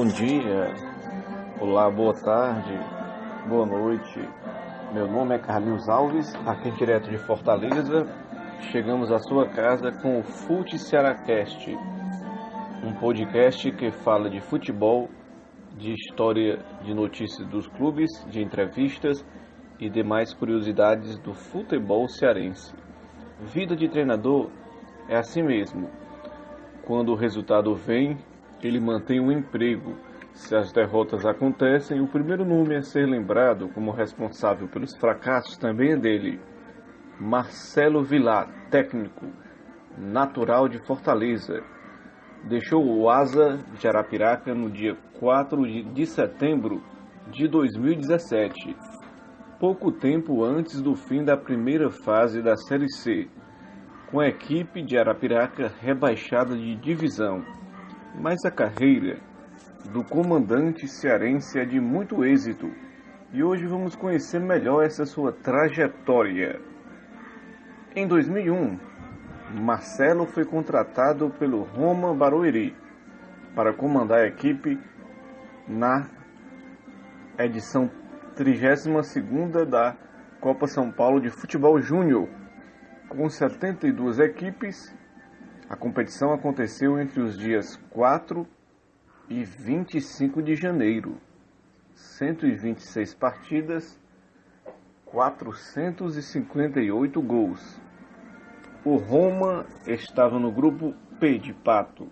Bom dia, olá, boa tarde, boa noite. Meu nome é Carlinhos Alves, aqui direto de Fortaleza. Chegamos à sua casa com o Fute Cearacast, um podcast que fala de futebol, de história, de notícias dos clubes, de entrevistas e demais curiosidades do futebol cearense. Vida de treinador é assim mesmo. Quando o resultado vem, ele mantém o emprego. Se as derrotas acontecem, o primeiro nome a ser lembrado como responsável pelos fracassos também é dele. Marcelo Vilar, técnico, natural de Fortaleza. Deixou o Asa de Arapiraca no dia 4 de setembro de 2017, pouco tempo antes do fim da primeira fase da Série C, com a equipe de Arapiraca rebaixada de divisão. Mas a carreira do comandante cearense é de muito êxito e hoje vamos conhecer melhor essa sua trajetória. Em 2001, Marcelo foi contratado pelo Roma Barueri para comandar a equipe na edição 32ª da Copa São Paulo de Futebol Júnior. Com 72 equipes, a competição aconteceu entre os dias 4 e 25 de janeiro. 126 partidas, 458 gols. O Roma estava no grupo P de Pato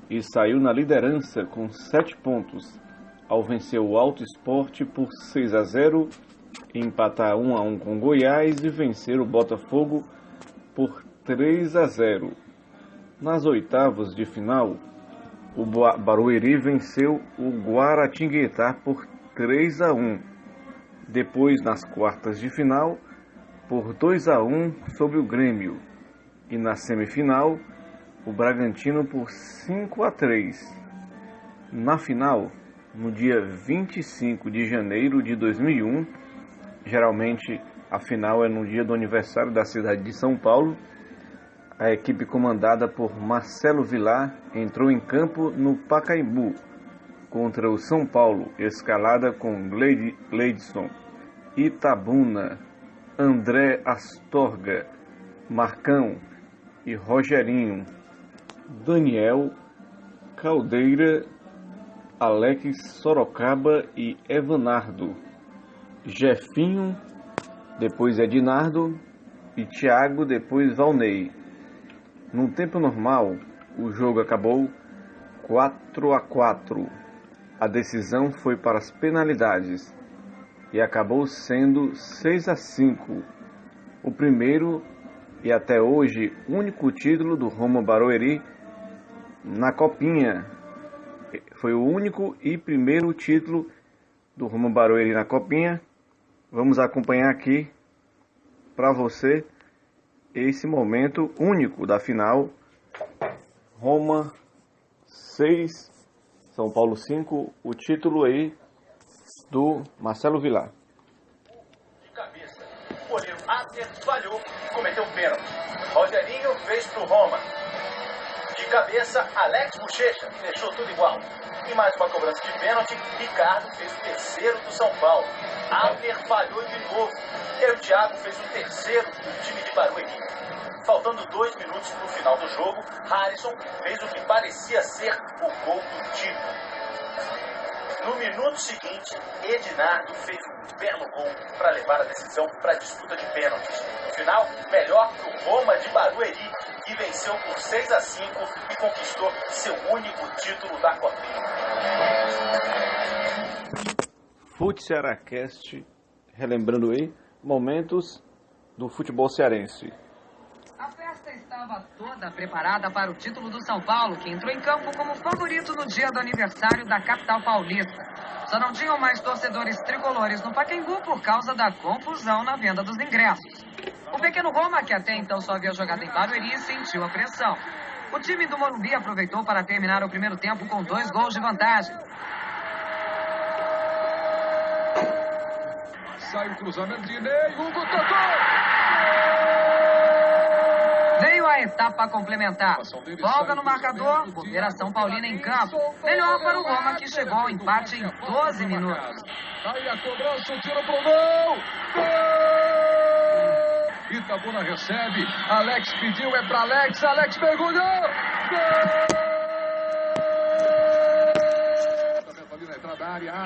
e saiu na liderança com 7 pontos, ao vencer o Alto Sport por 6-0, empatar 1-1 com Goiás e vencer o Botafogo por 3-0. Nas oitavas de final, o Barueri venceu o Guaratinguetá por 3-1. Depois, nas quartas de final, por 2-1 sobre o Grêmio. E na semifinal, o Bragantino por 5-3. Na final, no dia 25 de janeiro de 2001, geralmente a final é no dia do aniversário da cidade de São Paulo, a equipe comandada por Marcelo Vilar entrou em campo no Pacaembu contra o São Paulo, escalada com Gleidson, Itabuna, André Astorga, Marcão e Rogerinho, Daniel, Caldeira, Alex Sorocaba e Evanardo, Jefinho, depois Ednardo e Thiago, depois Valnei. No tempo normal, o jogo acabou 4-4. A decisão foi para as penalidades e acabou sendo 6-5. O primeiro e até hoje único título do Roma Barueri na Copinha. Foi o único e primeiro título do Roma Barueri na Copinha. Vamos acompanhar aqui para você esse momento único da final. Roma 6, São Paulo 5, o título aí do Marcelo Vilar. De cabeça, o goleiro Abner falhou e cometeu um pênalti. Rogerinho fez pro Roma. De cabeça, Alex Bochecha deixou tudo igual. E mais uma cobrança de pênalti, Ricardo fez o terceiro do São Paulo. Abner falhou de novo. E aí o Thiago fez o terceiro do time de Barueri. Faltando 2 minutos para o final do jogo, Harrison fez o que parecia ser o gol do título. No minuto seguinte, Ednardo fez um belo gol para levar a decisão para a disputa de pênaltis. No final, melhor para o Roma de Barueri, que venceu por 6-5 e conquistou seu único título da Copinha. Fute Cearacast, relembrando aí momentos do futebol cearense. A festa estava toda preparada para o título do São Paulo, que entrou em campo como favorito no dia do aniversário da capital paulista. Só não tinham mais torcedores tricolores no Pacaembu por causa da confusão na venda dos ingressos. O pequeno Roma, que até então só havia jogado em Barueri, sentiu a pressão. O time do Morumbi aproveitou para terminar o primeiro tempo com 2 gols de vantagem. Sai o cruzamento de Ney, Hugo tocou! Veio a etapa complementar. Folga no marcador, Operação Paulina em campo. Melhor para o Roma, que chegou ao empate em 12 minutos. Aí a cobrança, o tiro pro gol! Gol! Itabuna recebe, Alex pediu, é pra Alex, Alex mergulhou! Gol!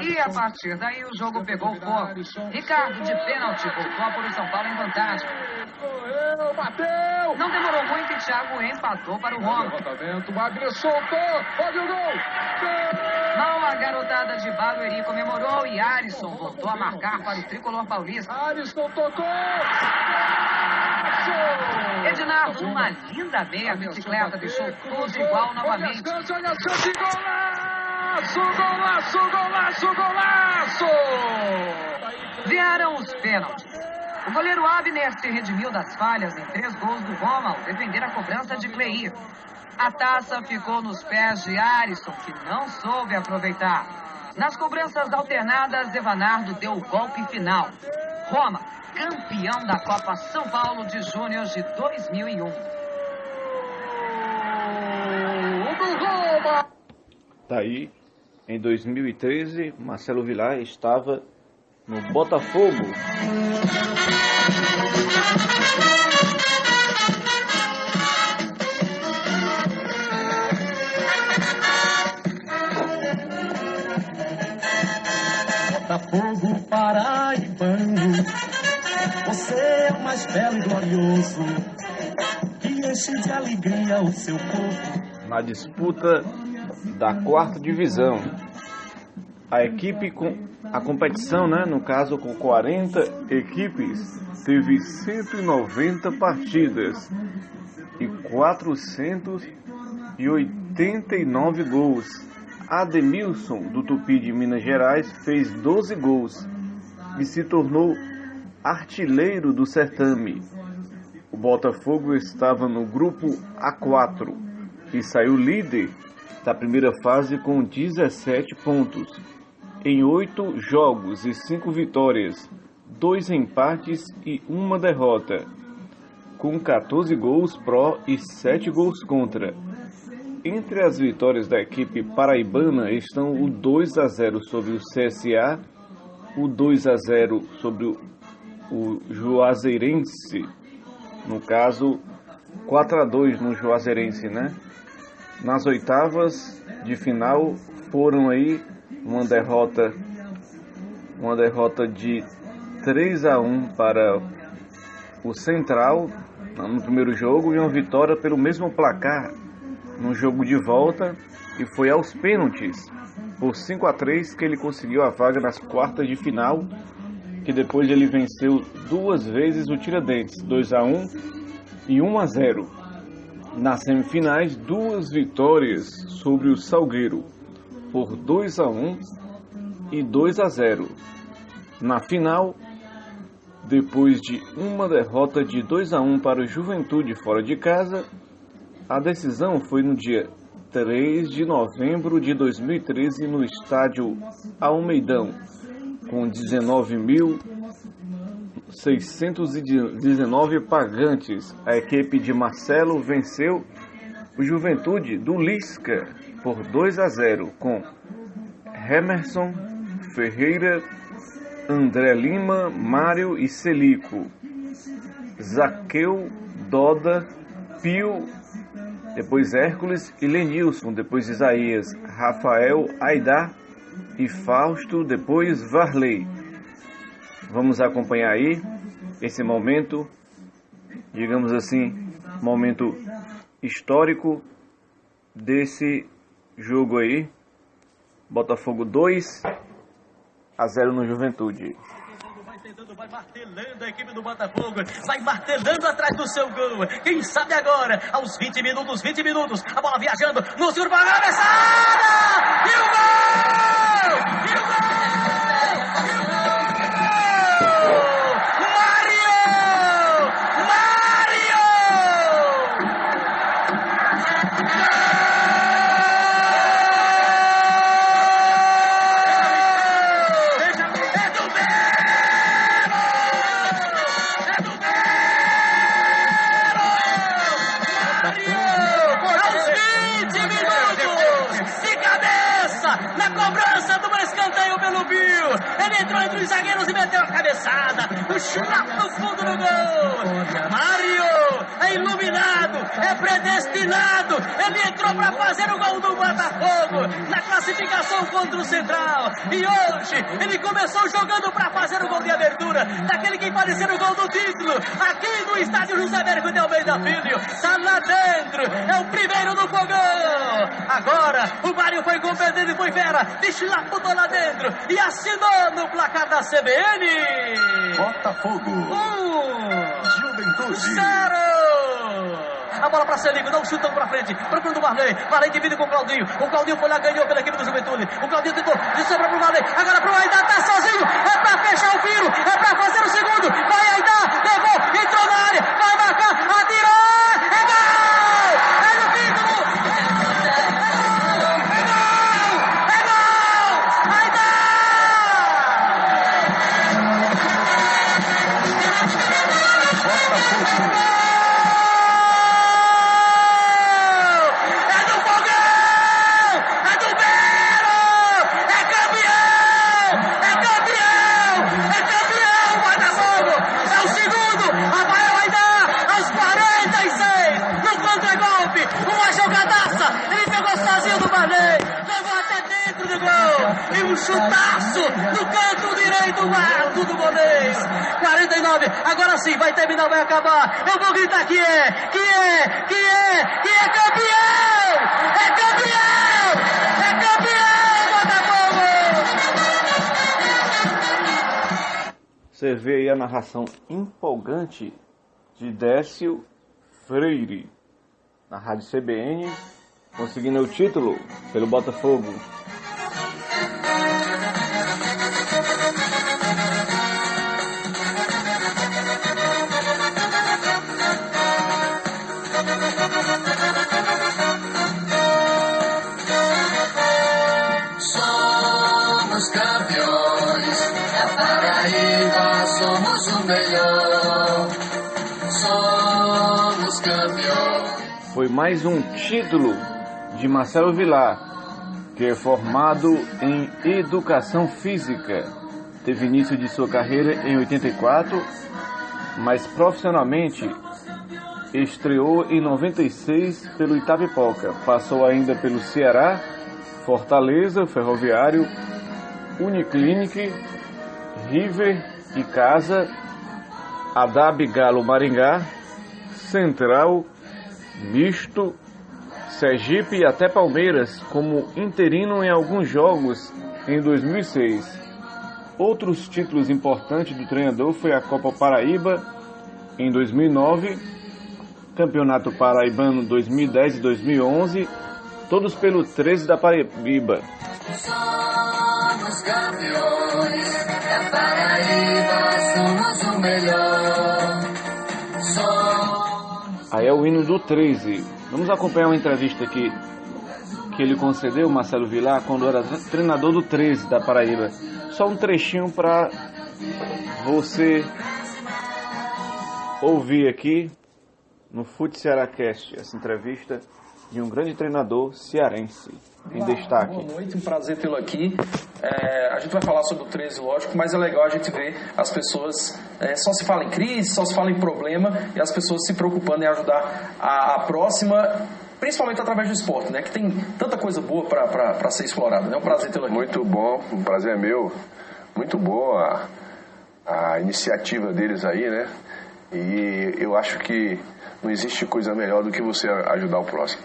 E a partir daí o jogo pegou fogo. Ricardo, de pênalti, voltou a pôr o São Paulo em vantagem. Correu, bateu! Não demorou muito e Thiago empatou para o Roma. O Agnes soltou, olha o gol! Gol! Mal a garotada de Barueri comemorou e Alisson voltou a marcar para o tricolor paulista. Alisson tocou! Ednardo, numa linda meia bicicleta, deixou tudo igual novamente. Olha a chance, golaço, golaço, golaço, golaço! Vieram os pênaltis. O goleiro Abner se redimiu das falhas em 3 gols do Roma ao defender a cobrança de Cleir. A taça ficou nos pés de Alisson, que não soube aproveitar. Nas cobranças alternadas, Evanardo deu o golpe final. Roma, campeão da Copa São Paulo de Júnior de 2001. Daí, em 2013, Marcelo Vilar estava no Botafogo. Botafogo paraibano, você é o mais belo e glorioso, que enche de alegria o seu povo. Na disputa da 4ª divisão, a equipe a competição, no caso com 40 equipes, teve 190 partidas e 489 gols. Ademilson, do Tupi de Minas Gerais, fez 12 gols e se tornou artilheiro do certame. O Botafogo estava no grupo A4 e saiu líder da primeira fase com 17 pontos, em 8 jogos e 5 vitórias, 2 empates e 1 derrota, com 14 gols pró e 7 gols contra. Entre as vitórias da equipe paraibana estão o 2-0 sobre o CSA, o 2-0 sobre o Juazeirense, no caso 4-2 no Juazeirense, Nas oitavas de final foram aí uma derrota de 3-1 para o Central no primeiro jogo e uma vitória pelo mesmo placar no jogo de volta, e foi aos pênaltis por 5-3 que ele conseguiu a vaga nas quartas de final, que depois ele venceu 2 vezes o Tiradentes, 2-1 e 1-0. Nas semifinais, 2 vitórias sobre o Salgueiro, por 2-1 e 2-0. Na final, depois de uma derrota de 2-1 para o Juventude fora de casa, a decisão foi no dia 3 de novembro de 2013 no estádio Almeidão, com 19.619 pagantes. A equipe de Marcelo venceu o Juventude do Lisca por 2-0, com Hemerson, Ferreira, André Lima, Mário e Celico, Zaqueu, Doda, Pio, depois Hércules e Lenilson, depois Isaías, Rafael, Aidar e Fausto, depois Varley. Vamos acompanhar aí esse momento, digamos assim, momento histórico desse jogo aí. Botafogo 2-0 no Juventude. Vai martelando a equipe do Botafogo, vai martelando atrás do seu gol. Quem sabe agora, aos 20 minutos, a bola viajando no segundo para a cabeçada! E o gol! E o gol! E o gol! dois zagueiros e meteu a cabeçada. O chute no fundo do gol. Mário é iluminado, é predestinado. Ele entrou para fazer o gol do Botafogo na classificação contra o Central. E hoje ele começou jogando para fazer o gol de abertura daquele que pode ser o gol do título aqui no estádio José Bergo de Almeida Filho. Tá lá dentro, é o primeiro do fogão. Agora o Mário foi competente e foi fera. Deslapou lá dentro e assinou no placar da CBN. Botafogo. Juventude. 0. A bola para Celico, dá um chutão para frente, procurando o Marley. Marley divide com o Claudinho. O Claudinho foi lá, ganhou pela equipe do Juventude. O Claudinho tentou, de sobra pro Marley. Agora pro Aidá, tá sozinho. É para fechar o tiro, é para fazer o segundo. Vai Aidá, levou, entrou na área, vai marcar, atirou. É gol! É no título! É gol! É gol! Aidá! Botafogo. E um chutaço no canto direito alto do goleiro. 49, agora sim, vai terminar, vai acabar. Eu vou gritar que é campeão! É campeão! É campeão, Botafogo! Você vê aí a narração empolgante de Décio Freire na Rádio CBN, conseguindo o título pelo Botafogo. Somos campeões da Paraíba, somos o melhor. Somos campeões. Foi mais um título de Marcelo Vilar, que é formado em Educação Física. Teve início de sua carreira em 84, mas profissionalmente estreou em 96 pelo Itapipoca. Passou ainda pelo Ceará, Fortaleza, Ferroviário, Uniclinic, River e Casa, Adab Galo Maringá, Central, Misto, Sergipe e até Palmeiras, como interino em alguns jogos em 2006. Outros títulos importantes do treinador foi a Copa Paraíba em 2009, Campeonato Paraibano 2010 e 2011, todos pelo 13 da Paraíba. Somos campeões da Paraíba, somos o melhor. Aí é o hino do 13. Vamos acompanhar uma entrevista aqui que ele concedeu, Marcelo Vilar, quando era treinador do 13 da Paraíba. Só um trechinho para você ouvir aqui no Fute Cearacast, essa entrevista de um grande treinador cearense em destaque. Boa noite, um prazer tê-lo aqui. A gente vai falar sobre o 13, lógico, mas é legal a gente ver as pessoas, só se fala em crise, só se fala em problema, e as pessoas se preocupando em ajudar a próxima, principalmente através do esporte, né? Que tem tanta coisa boa para ser explorada. É um prazer tê-lo aqui. Muito bom, um prazer é meu. Muito boa a iniciativa deles aí, né? E eu acho que não existe coisa melhor do que você ajudar o próximo.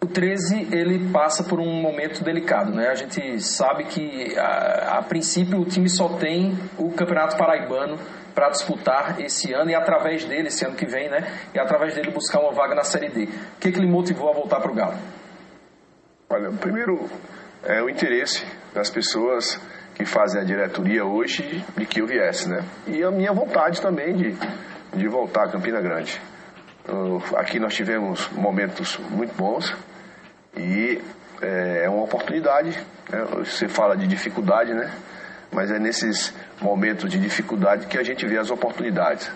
O 13, ele passa por um momento delicado, né? A gente sabe que, a princípio, o time só tem o Campeonato Paraibano para disputar esse ano e através dele, esse ano que vem, né? E através dele buscar uma vaga na Série D. O que lhe motivou a voltar para o Galo? Olha, primeiro é o interesse das pessoas que fazem a diretoria hoje de que eu viesse, né? E a minha vontade também de voltar a Campina Grande. Aqui nós tivemos momentos muito bons e é uma oportunidade, né? Você fala de dificuldade, né? Mas é nesses momentos de dificuldade que a gente vê as oportunidades.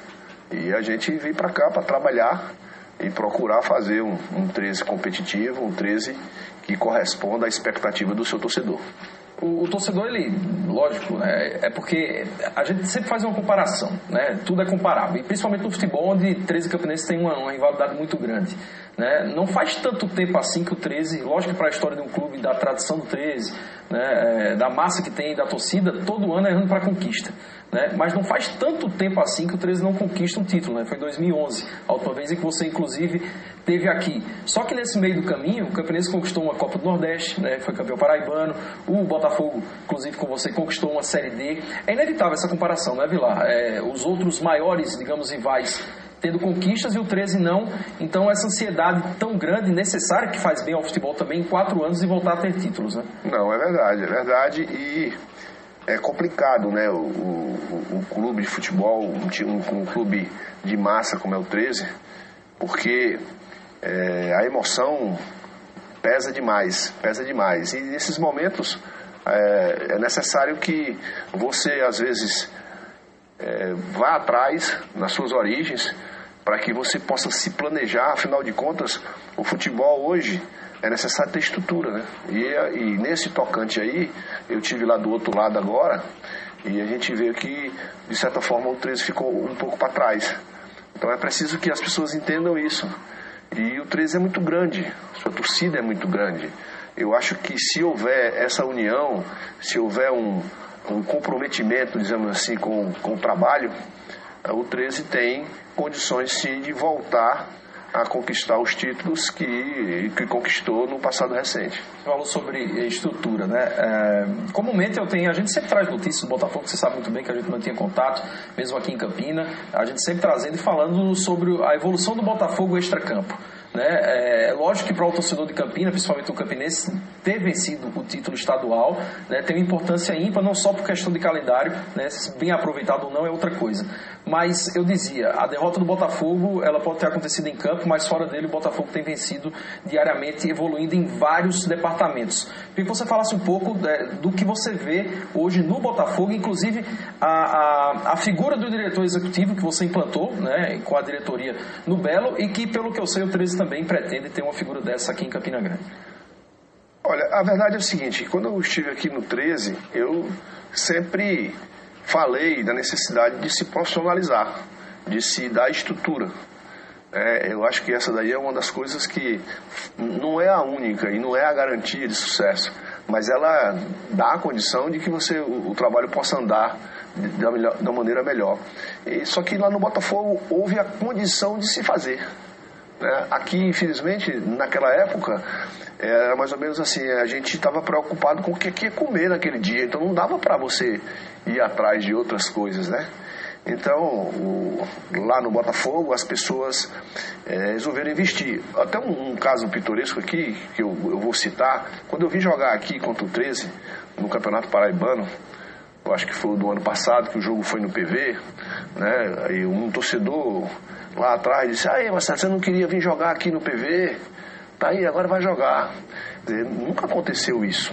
E a gente veio para cá para trabalhar e procurar fazer um 13 competitivo, um 13 que corresponda à expectativa do seu torcedor. O torcedor, ele, lógico, né, é porque a gente sempre faz uma comparação, né? Tudo é comparável, e principalmente no futebol, onde 13 Campinense tem uma rivalidade muito grande, né? Não faz tanto tempo assim que o 13, lógico que para a história de um clube, da tradição do 13, né, da massa que tem, da torcida, todo ano é ano para conquista, né? Mas não faz tanto tempo assim que o 13 não conquista um título, né? Foi em 2011, a última vez em que você inclusive teve aqui. Só que nesse meio do caminho, o Campinense conquistou uma Copa do Nordeste, né? Foi campeão paraibano, o Botafogo, inclusive com você, conquistou uma Série D. É inevitável essa comparação, né, Vilar? Os outros maiores, digamos, rivais tendo conquistas e o 13 não. Então essa ansiedade tão grande, necessária, que faz bem ao futebol também, em 4 anos, de voltar a ter títulos, né? Não, é verdade e é complicado, né? O clube de futebol, um clube de massa como é o 13, porque a emoção pesa demais. E nesses momentos é necessário que você, às vezes, vá atrás nas suas origens para que você possa se planejar. Afinal de contas, o futebol hoje é necessário ter estrutura, né? E nesse tocante aí, eu tive lá do outro lado agora, e a gente vê que, de certa forma, o 13 ficou um pouco para trás. Então é preciso que as pessoas entendam isso. E o 13 é muito grande, sua torcida é muito grande. Eu acho que se houver essa união, se houver um comprometimento, dizemos assim, com o trabalho, o 13 tem condições sim de voltar a conquistar os títulos que conquistou no passado recente. Você falou sobre estrutura, né? Comumente a gente sempre traz notícias do Botafogo, você sabe muito bem que a gente mantinha contato, mesmo aqui em Campina, a gente sempre trazendo e falando sobre a evolução do Botafogo extracampo. É lógico que para o torcedor de Campina, principalmente o campinense, ter vencido o título estadual, né, tem uma importância ímpar, não só por questão de calendário, né, se bem aproveitado ou não é outra coisa. Mas eu dizia, a derrota do Botafogo, ela pode ter acontecido em campo, mas fora dele o Botafogo tem vencido diariamente, evoluindo em vários departamentos. Queria que você falasse um pouco do que você vê hoje no Botafogo, inclusive a figura do diretor executivo que você implantou, né, com a diretoria no Belo, e que, pelo que eu sei, o 13 também pretende ter uma figura dessa aqui em Campina Grande. Olha, a verdade é o seguinte, quando eu estive aqui no 13, eu sempre falei da necessidade de se profissionalizar, de se dar estrutura. Eu acho que essa daí é uma das coisas que não é a única e não é a garantia de sucesso, mas ela dá a condição de que o trabalho possa andar da maneira melhor. Só que lá no Botafogo houve a condição de se fazer. Aqui, infelizmente, naquela época, era mais ou menos assim, a gente estava preocupado com o que ia comer naquele dia, então não dava para você ir atrás de outras coisas, né? Então, lá no Botafogo, as pessoas resolveram investir. Até um caso pitoresco aqui, que eu vou citar, quando eu vim jogar aqui contra o 13, no Campeonato Paraibano, eu acho que foi do ano passado, que o jogo foi no PV, né? Aí um torcedor lá atrás disse, Marcelo, você não queria vir jogar aqui no PV? Tá aí, agora vai jogar. Quer dizer, nunca aconteceu isso,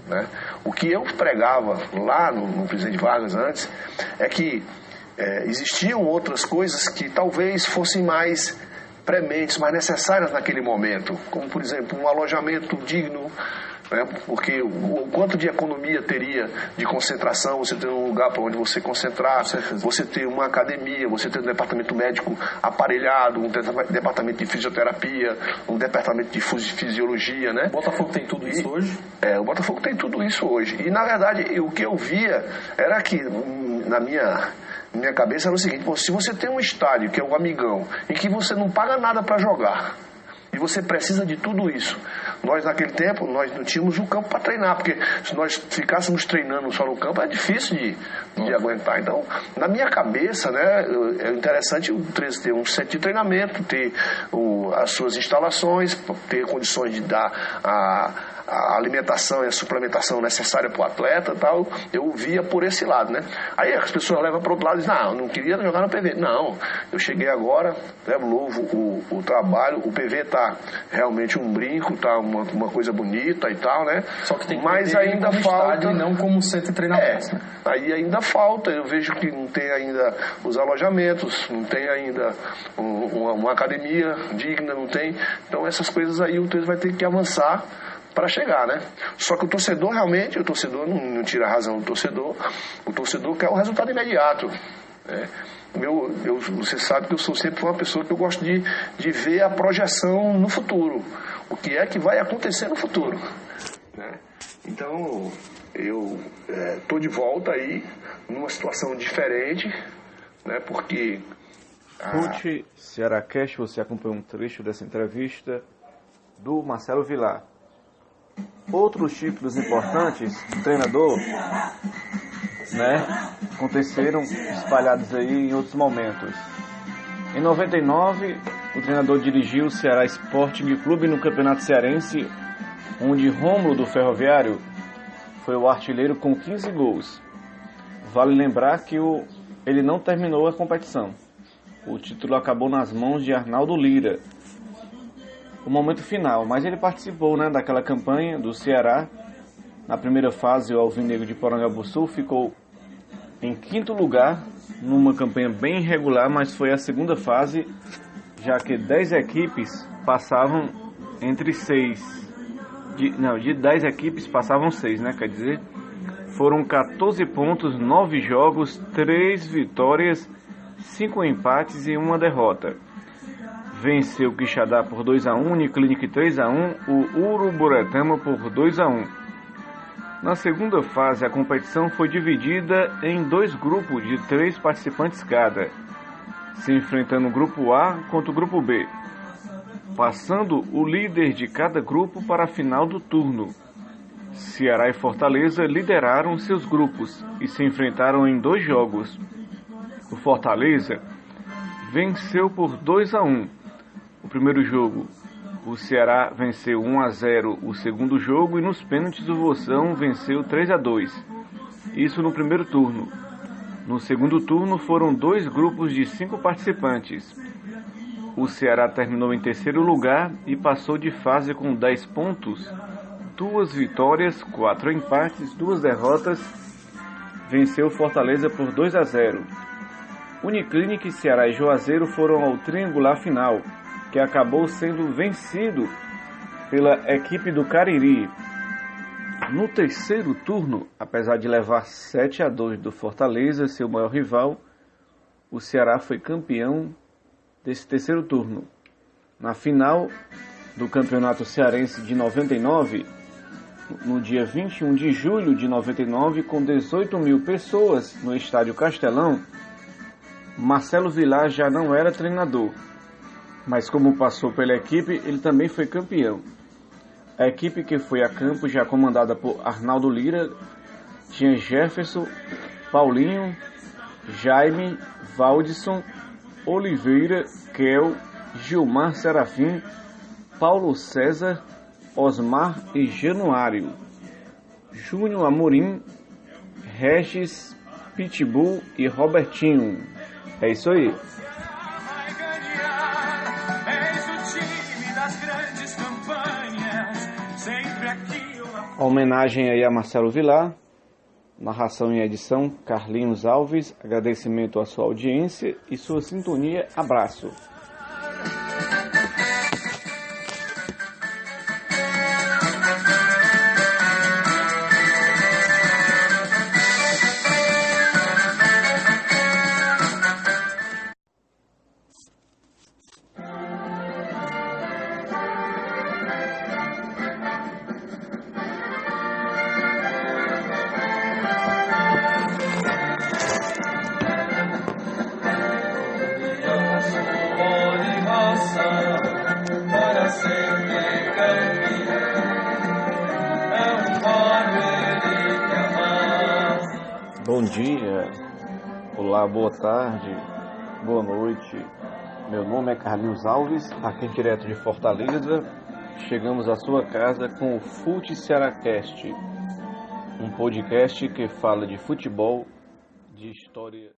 né? O que eu pregava lá no Presidente Vargas antes é que existiam outras coisas que talvez fossem mais prementes, mais necessárias naquele momento, como por exemplo um alojamento digno, né? Porque o quanto de economia teria de concentração, você ter um lugar para onde você concentrar, você ter uma academia, você ter um departamento médico aparelhado, um departamento de fisioterapia, um departamento de fisiologia, né? O Botafogo tem tudo isso hoje? O Botafogo tem tudo isso hoje. E na verdade o que eu via era que na minha cabeça era o seguinte, se você tem um estádio que é o Amigão, em que você não paga nada para jogar, e você precisa de tudo isso. Nós, naquele tempo, nós não tínhamos um campo para treinar, porque se nós ficássemos treinando só no campo, é difícil de aguentar. Então, na minha cabeça, né, é interessante o 13 ter um centro de treinamento, ter as suas instalações, ter condições de dar a alimentação e a suplementação necessária para o atleta e tal. Eu via por esse lado, né? Aí as pessoas levam para o outro lado e dizem, eu não queria jogar no PV. Não, eu cheguei agora, louvo o trabalho, o PV está realmente um brinco, está uma coisa bonita e tal, né? Só que tem que mas ainda falta, e não como centro de treinamento. Aí ainda falta, eu vejo que não tem ainda os alojamentos, não tem ainda uma academia digna, não tem. Então essas coisas aí o 13 vai ter que avançar para chegar, né? Só que o torcedor realmente, não tira a razão do torcedor, o torcedor quer o resultado imediato, né? Você sabe que eu sou sempre uma pessoa que eu gosto de ver a projeção no futuro, o que é que vai acontecer no futuro, né? Então, eu estou de volta aí, numa situação diferente, né? Porque... Fute Cearacast, você acompanhou um trecho dessa entrevista do Marcelo Vilar. Outros títulos importantes do treinador, né, aconteceram espalhados aí em outros momentos. Em 99, o treinador dirigiu o Ceará Sporting Clube no Campeonato Cearense, onde Rômulo do Ferroviário foi o artilheiro com 15 gols. Vale lembrar que ele não terminou a competição. O título acabou nas mãos de Arnaldo Lira, o momento final, mas ele participou, né, daquela campanha do Ceará. Na primeira fase, o Alvinegro de Porangabuçu ficou em 5º lugar, numa campanha bem irregular, mas foi a segunda fase, já que 10 equipes passavam entre 6. De 10 equipes passavam 6, né? Quer dizer, foram 14 pontos, 9 jogos, 3 vitórias, 5 empates e 1 derrota. Venceu o Quixadá por 2-1, Uniclinic 3-1, o Uruburetama por 2-1. Na segunda fase, a competição foi dividida em 2 grupos de 3 participantes cada, se enfrentando o grupo A contra o grupo B, passando o líder de cada grupo para a final do turno. Ceará e Fortaleza lideraram seus grupos e se enfrentaram em 2 jogos. O Fortaleza venceu por 2-1 o primeiro jogo. O Ceará venceu 1-0 o segundo jogo e nos pênaltis o Voção venceu 3-2. Isso no primeiro turno. No segundo turno foram 2 grupos de 5 participantes. O Ceará terminou em 3º lugar e passou de fase com 10 pontos, 2 vitórias, 4 empates, 2 derrotas. Venceu Fortaleza por 2-0. Uniclinic, Ceará e Juazeiro foram ao triangular final, que acabou sendo vencido pela equipe do Cariri. No terceiro turno, apesar de levar 7-2 do Fortaleza, seu maior rival, o Ceará foi campeão desse terceiro turno. Na final do Campeonato Cearense de 99, no dia 21 de julho de 99, com 18 mil pessoas no Estádio Castelão, Marcelo Vilar já não era treinador, mas como passou pela equipe, ele também foi campeão. A equipe que foi a campo, já comandada por Arnaldo Lira, tinha Jefferson, Paulinho, Jaime, Valdisson, Oliveira, Kel, Gilmar Serafim, Paulo César, Osmar e Januário, Júnior Amorim, Regis, Pitbull e Robertinho. É isso aí. A homenagem aí a Marcelo Vilar, narração e edição Carlinhos Alves, agradecimento à sua audiência e sua sintonia, abraço. Bom dia, olá, boa tarde, boa noite. Meu nome é Carlinhos Alves, aqui direto de Fortaleza. Chegamos à sua casa com o Fute Cearacast, um podcast que fala de futebol, de história.